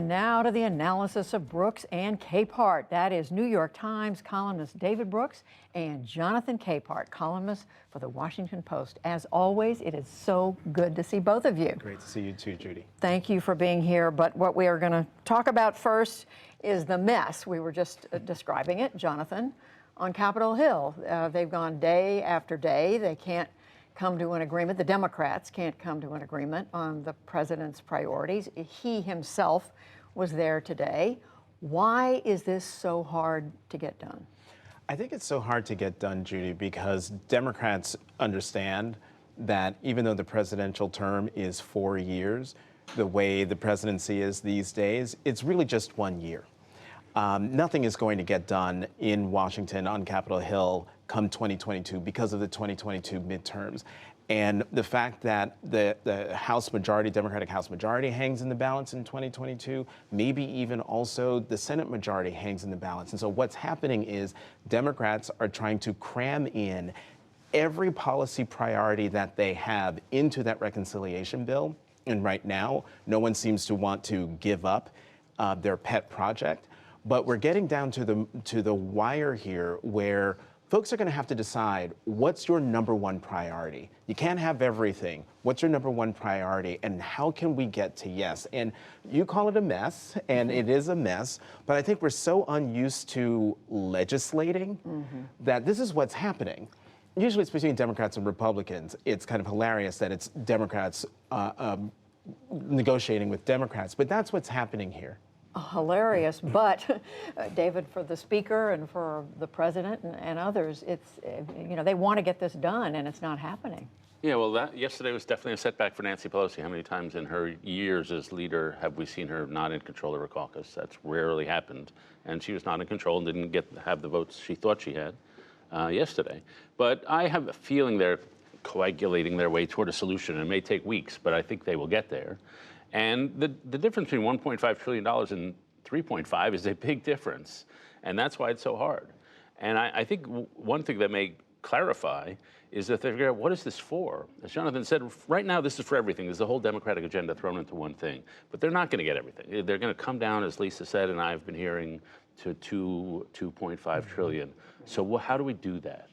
And now to the analysis of Brooks and Capehart. That is New York Times columnist David Brooks and Jonathan Capehart, columnist for the Washington Post. As always, it is so good to see both of you. Great to see you too, Judy. Thank you for being here. But what we are going to talk about first is the mess. We were just describing it, Jonathan, on Capitol Hill. They've gone day after day. They can't come to an agreement. The Democrats can't come to an agreement on the president's priorities. He himself was there today. Why is this so hard to get done? I think it's so hard to get done, Judy, because Democrats understand that even though the presidential term is 4 years, the way the presidency is these days, it's really just 1 year. Nothing is going to get done in Washington on Capitol Hill come 2022 because of the 2022 midterms. And the fact that the House majority, Democratic House majority hangs in the balance in 2022, maybe even also the Senate majority hangs in the balance. And so what's happening is Democrats are trying to cram in every policy priority that they have into that reconciliation bill. And right now, no one seems to want to give up their pet project. But we're getting down to the wire here where folks are going to have to decide what's your number one priority. You can't have everything. What's your number one priority and how can we get to yes? And you call it a mess, and it is a mess, but I think we're so unused to legislating that this is what's happening. Usually it's between Democrats and Republicans. It's kind of hilarious that it's Democrats negotiating with Democrats, but that's what's happening here. Hilarious, but David, for the speaker and for the president and others, it's, you know, they want to get this done and it's not happening. Yeah, well, yesterday was definitely a setback for Nancy Pelosi. How many times in her years as leader have we seen her not in control of her caucus? That's rarely happened. And she was not in control and didn't have the votes she thought she had yesterday. But I have a feeling they're coagulating their way toward a solution. It may take weeks, but I think they will get there. And the difference between $1.5 trillion and 3.5 is a big difference. And that's why it's so hard. And I think one thing that may clarify is that they figure out, what is this for? As Jonathan said, right now this is for everything. There's the whole Democratic agenda thrown into one thing. But they're not going to get everything. They're going to come down, as Lisa said, and I've been hearing, to 2.5 trillion. So how do we do that?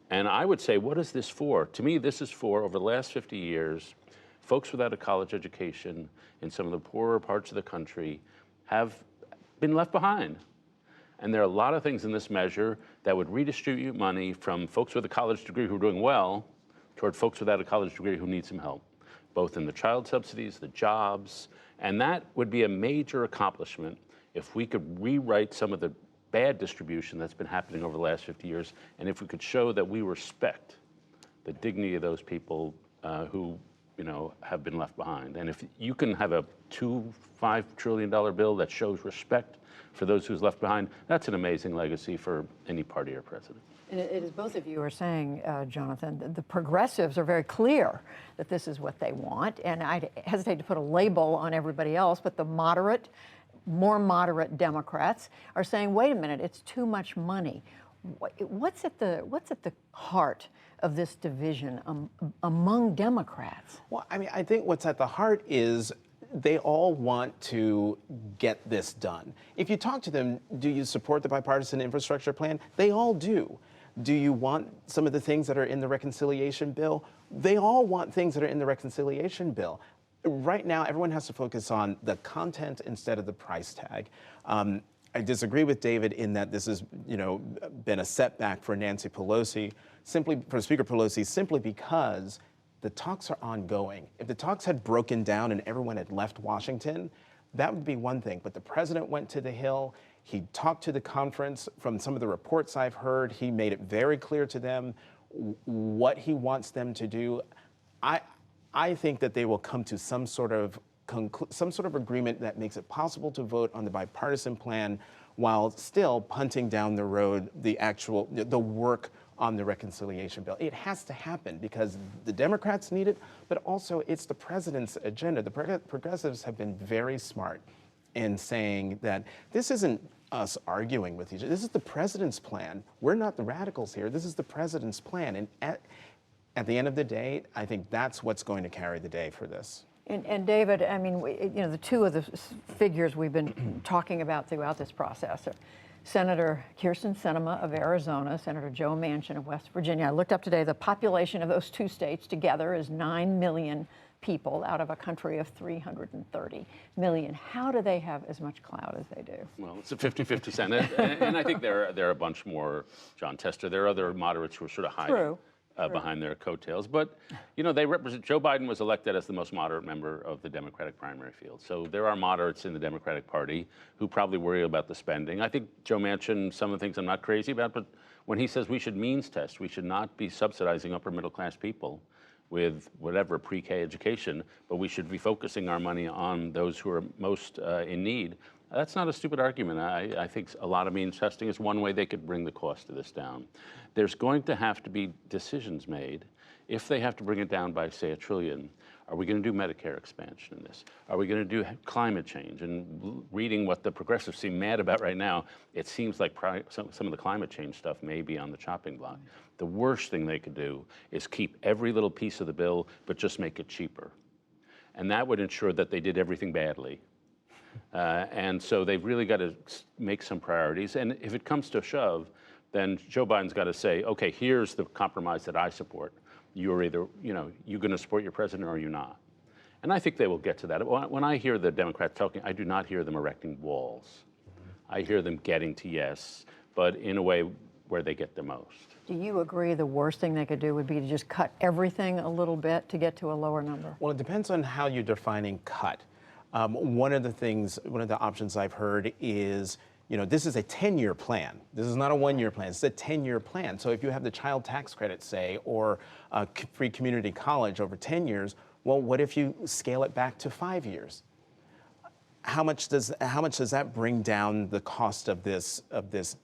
And I would say, what is this for? To me, this is for, over the last 50 years, folks without a college education in some of the poorer parts of the country have been left behind. And there are a lot of things in this measure that would redistribute money from folks with a college degree who are doing well toward folks without a college degree who need some help, both in the child subsidies, the jobs, and that would be a major accomplishment if we could rewrite some of the bad distribution that's been happening over the last 50 years, and if we could show that we respect the dignity of those people who have been left behind. And if you can have a $5 trillion bill that shows respect for those who's left behind, that's an amazing legacy for any party or president. And it is both of you are saying, Jonathan, the progressives are very clear that this is what they want. And I hesitate to put a label on everybody else, but the more moderate Democrats are saying, wait a minute, it's too much money. What's at the heart of this division among Democrats? Well, I mean, I think what's at the heart is they all want to get this done. If you talk to them, do you support the bipartisan infrastructure plan? They all do. Do you want some of the things that are in the reconciliation bill? They all want things that are in the reconciliation bill. Right now, everyone has to focus on the content instead of the price tag. I disagree with David in that this has, been a setback for Nancy Pelosi, for Speaker Pelosi, simply because the talks are ongoing. If the talks had broken down and everyone had left Washington, that would be one thing. But the president went to the Hill. He talked to the conference. From some of the reports I've heard, he made it very clear to them what he wants them to do. I think that they will come to some sort of agreement that makes it possible to vote on the bipartisan plan while still punting down the road the work on the reconciliation bill. It has to happen because the Democrats need it, but also it's the president's agenda. The progressives have been very smart in saying that this isn't us arguing with each other. This is the president's plan. We're not the radicals here. This is the president's plan. And at the end of the day, I think that's what's going to carry the day for this. And David, I mean, the two of the figures we've been talking about throughout this process are Senator Kyrsten Sinema of Arizona, Senator Joe Manchin of West Virginia. I looked up today, the population of those two states together is 9 million people out of a country of 330 million. How do they have as much clout as they do? Well, it's a 50-50 Senate, and I think there are a bunch more. John Tester, there are other moderates who are sort of hiding behind their coattails. But, they represent, Joe Biden was elected as the most moderate member of the Democratic primary field. So there are moderates in the Democratic Party who probably worry about the spending. I think Joe Manchin, some of the things I'm not crazy about, but when he says we should means test, we should not be subsidizing upper middle class people with whatever pre-K education, but we should be focusing our money on those who are most in need. That's not a stupid argument. I think a lot of means testing is one way they could bring the cost of this down. There's going to have to be decisions made. If they have to bring it down by, say, $1 trillion, are we going to do Medicare expansion in this? Are we going to do climate change? And reading what the progressives seem mad about right now, it seems like some of the climate change stuff may be on the chopping block. The worst thing they could do is keep every little piece of the bill, but just make it cheaper. And that would ensure that they did everything badly. And so they've really got to make some priorities. And if it comes to shove, then Joe Biden's got to say, okay, here's the compromise that I support. You're either, you're going to support your president or you're not. And I think they will get to that. When I hear the Democrats talking, I do not hear them erecting walls. I hear them getting to yes, but in a way where they get the most. Do you agree the worst thing they could do would be to just cut everything a little bit to get to a lower number? Well, it depends on how you're defining cut. One of the options I've heard is, this is a 10-year plan. This is not a 1-year plan. It's a 10-year plan. So if you have the child tax credit, say, or free community college over 10 years, well, what if you scale it back to 5 years? How much does that bring down the cost of this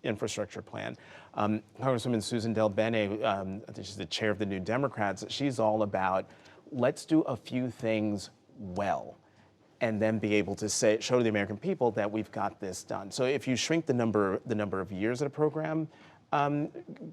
infrastructure plan? Congresswoman Susan Del Bene, I think she's the chair of the New Democrats. She's all about let's do a few things well, and then be able to show the American people that we've got this done. So if you shrink the number of years that a program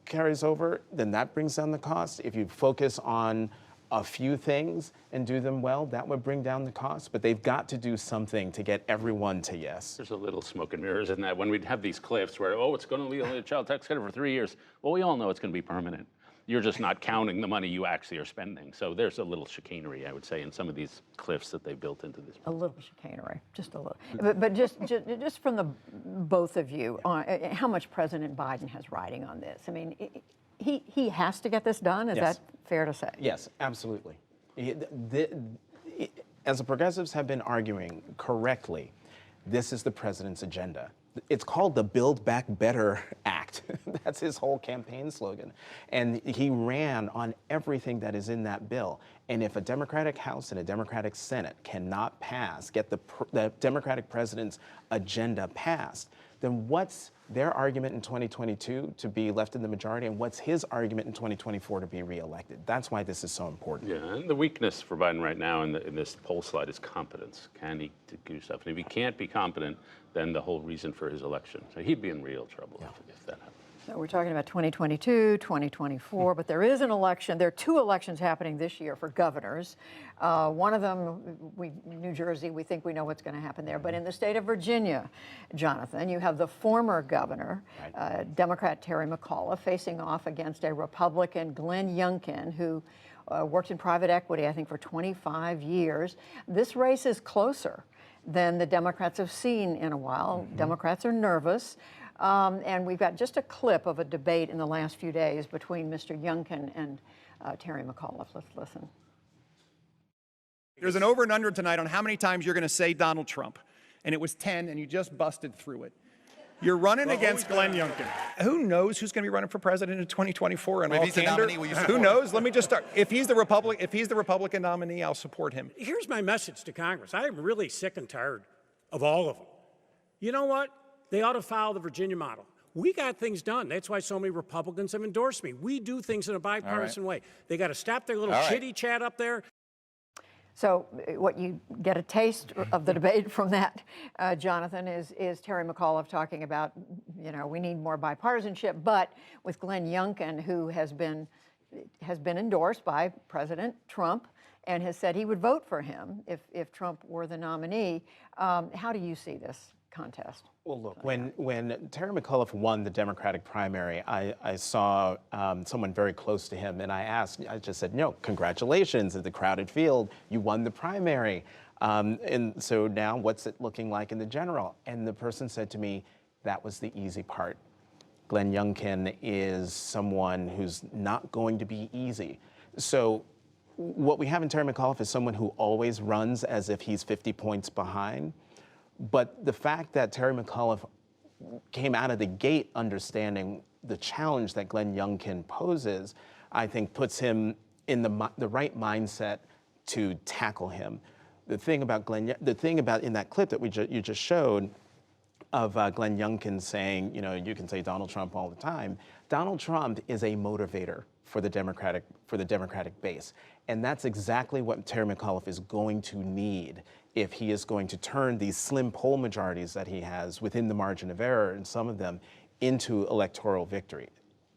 carries over, then that brings down the cost. If you focus on a few things and do them well, that would bring down the cost. But they've got to do something to get everyone to yes. There's a little smoke and mirrors in that. When we'd have these cliffs where, it's going to be only a child tax credit for 3 years. Well, we all know it's going to be permanent. You're just not counting the money you actually are spending. So there's a little chicanery, I would say, in some of these cliffs that they've built into this. A little chicanery, just a little. But just from the both of you, how much President Biden has riding on this? I mean, he has to get this done. Is that fair to say? Yes, absolutely. As the progressives have been arguing correctly, this is the president's agenda. It's called the Build Back Better Act. That's his whole campaign slogan. And he ran on everything that is in that bill. And if a Democratic House and a Democratic Senate cannot get the Democratic president's agenda passed, then what's their argument in 2022 to be left in the majority, and what's his argument in 2024 to be reelected? That's why this is so important. Yeah, and the weakness for Biden right now in this poll slide is competence. Can he do stuff? And if he can't be competent, then the whole reason for his election. So he'd be in real trouble if that happened. So we're talking about 2022, 2024, but there is an election. There are 2 elections happening this year for governors. One of them, New Jersey, we think we know what's going to happen there. But in the state of Virginia, Jonathan, you have the former governor, Democrat Terry McAuliffe, facing off against a Republican, Glenn Youngkin, who worked in private equity, I think, for 25 years. This race is closer than the Democrats have seen in a while. Democrats are nervous. And we've got just a clip of a debate in the last few days between Mr. Youngkin and Terry McAuliffe. Let's listen. There's an over and under tonight on how many times you're going to say Donald Trump. And it was 10, and you just busted through it. You're running against Glenn Youngkin. Who knows who's going to be running for president in 2024? And if he's the nominee, will you support who him? knows? Let me just start. If he's the Republican nominee, I'll support him. Here's my message to Congress. I am really sick and tired of all of them. You know what? They ought to follow the Virginia model. We got things done. That's why so many Republicans have endorsed me. We do things in a bipartisan way. They got to stop their little chitty chat up there. So what you get a taste of the debate from that, Jonathan, is Terry McAuliffe talking about, we need more bipartisanship, but with Glenn Youngkin, who has been endorsed by President Trump and has said he would vote for him if Trump were the nominee. How do you see this contest? Well, look, when Terry McAuliffe won the Democratic primary, I saw someone very close to him, and I just said, no, congratulations, it's a crowded field, you won the primary. And so now what's it looking like in the general? And the person said to me, that was the easy part. Glenn Youngkin is someone who's not going to be easy. So what we have in Terry McAuliffe is someone who always runs as if he's 50 points behind. But the fact that Terry McAuliffe came out of the gate understanding the challenge that Glenn Youngkin poses, I think puts him in the right mindset to tackle him. The thing about in that clip that you just showed of Glenn Youngkin saying, you know, you can say Donald Trump all the time. Donald Trump is a motivator for the Democratic base. And that's exactly what Terry McAuliffe is going to need if he is going to turn these slim poll majorities that he has within the margin of error, and some of them, into electoral victory.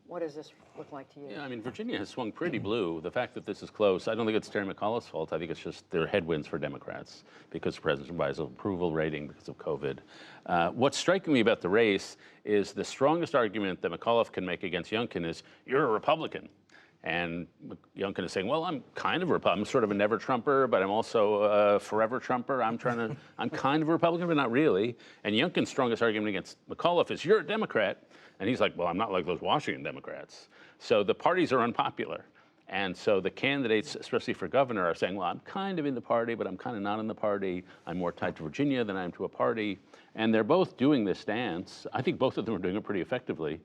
What does this look like to you? Yeah, I mean, Virginia has swung pretty blue. The fact that this is close, I don't think it's Terry McAuliffe's fault. I think it's just their headwinds for Democrats because of President Biden's approval rating because of COVID. What's striking me about the race is the strongest argument that McAuliffe can make against Youngkin is, you're a Republican. And Youngkin is saying, well, I'm kind of a Republican. I'm sort of a never Trumper, but I'm also a forever Trumper. I'm kind of a Republican, but not really. And Youngkin's strongest argument against McAuliffe is, you're a Democrat. And he's like, well, I'm not like those Washington Democrats. So the parties are unpopular. And so the candidates, especially for governor, are saying, well, I'm kind of in the party, but I'm kind of not in the party. I'm more tied to Virginia than I am to a party. And they're both doing this dance. I think both of them are doing it pretty effectively.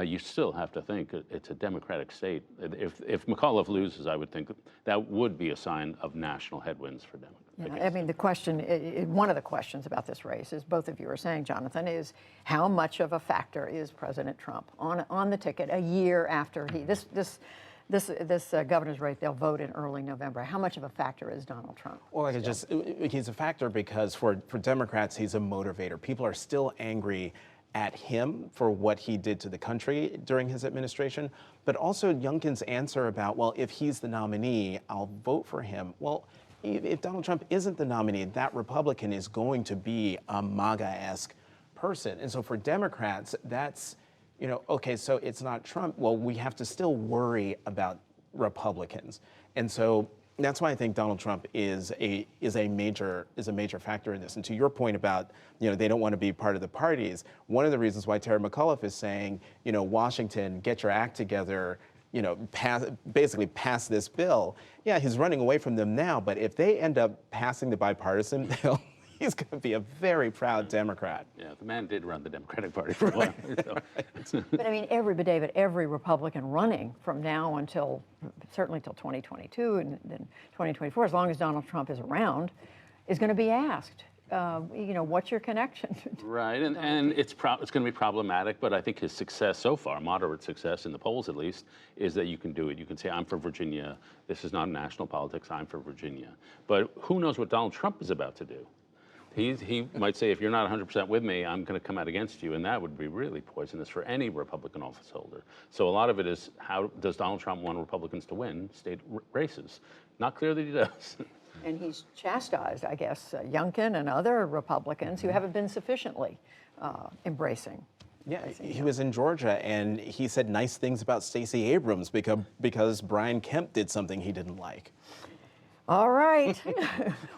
You still have to think it's a Democratic state. If McAuliffe loses, I would think that would be a sign of national headwinds for Democrats. Yeah, I mean, the question, one of the questions about this race, is both of you are saying, Jonathan, is how much of a factor is President Trump on the ticket a year after this governor's race? They'll vote in early November. How much of a factor is Donald Trump? Well, he's a factor because for Democrats, he's a motivator. People are still angry at him for what he did to the country during his administration, but also Youngkin's answer about, well, if he's the nominee, I'll vote for him. Well, if Donald Trump isn't the nominee, that Republican is going to be a MAGA-esque person. And so for Democrats, that's, you know, okay, so it's not Trump. Well, we have to still worry about Republicans. And so that's why I think Donald Trump is a major factor in this. And to your point about, you know, they don't want to be part of the parties, one of the reasons why Terry McAuliffe is saying, you know, Washington, get your act together, you know, basically pass this bill. Yeah, he's running away from them now, but if they end up passing the bipartisan bill, he's going to be a very proud Democrat. Yeah, the man did run the Democratic Party for a while. So. But I mean, every Republican running from now until, certainly till 2022 and then 2024, as long as Donald Trump is around, is going to be asked, you know, what's your connection? Right, and it's going to be problematic, but I think his success so far, moderate success in the polls at least, is that you can do it. You can say, I'm for Virginia. This is not national politics. I'm for Virginia. But who knows what Donald Trump is about to do? He might say, if you're not 100% with me, I'm going to come out against you, and that would be really poisonous for any Republican office holder. So a lot of it is, how does Donald Trump want Republicans to win state races? Not clear that he does. And he's chastised, I guess, Youngkin and other Republicans who haven't been sufficiently embracing. Yeah, he was in Georgia, and he said nice things about Stacey Abrams because Brian Kemp did something he didn't like. All right.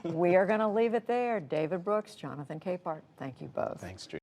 We are going to leave it there. David Brooks, Jonathan Capehart, thank you both. Thanks, Judy.